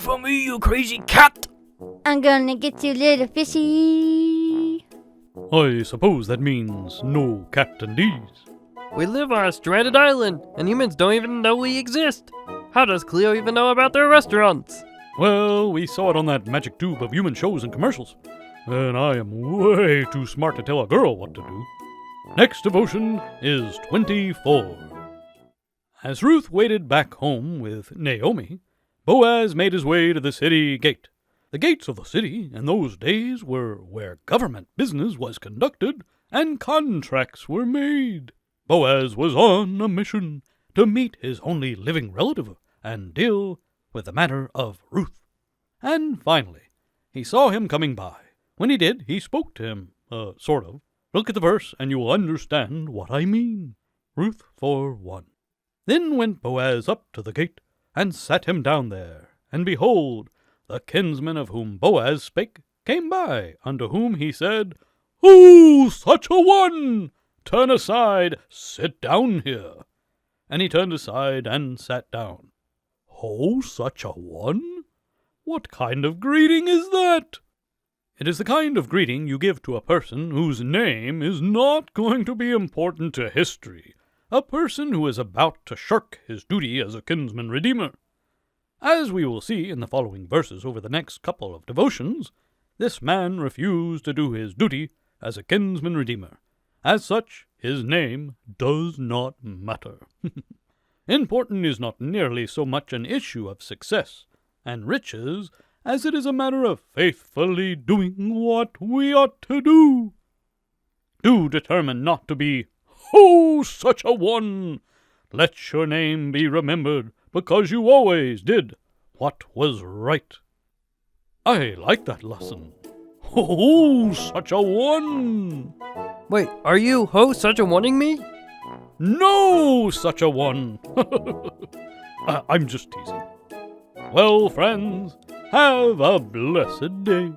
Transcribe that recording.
from me, you crazy cat! I'm gonna get you, little fishy. I suppose that means no Captain D's. We live on a stranded island, and humans don't even know we exist. How does Cleo even know about their restaurants? Well, we saw it on that magic tube of human shows and commercials. And I am way too smart to tell a girl what to do. Next devotion is 24. As Ruth waited back home with Naomi, Boaz made his way to the city gate. The gates of the city in those days were where government business was conducted and contracts were made. Boaz was on a mission to meet his only living relative and deal with the matter of Ruth. And finally, he saw him coming by. When he did, he spoke to him, sort of. Look at the verse and you will understand what I mean. Ruth 4:1. Then went Boaz up to the gate, and sat him down there. And behold, the kinsman of whom Boaz spake came by, unto whom he said, Oh, such a one! Turn aside, sit down here. And he turned aside and sat down. Oh, such a one? What kind of greeting is that? It is the kind of greeting you give to a person whose name is not going to be important to history, a person who is about to shirk his duty as a kinsman redeemer. As we will see in the following verses over the next couple of devotions, this man refused to do his duty as a kinsman redeemer. As such, his name does not matter. Important is not nearly so much an issue of success and riches as it is a matter of faithfully doing what we ought to do. Do determine not to be, Oh, such a one! Let your name be remembered, because you always did what was right. I like that lesson. Oh, such a one! Wait, are you such a wanting me? No, such a one! I'm just teasing. Well, friends, have a blessed day.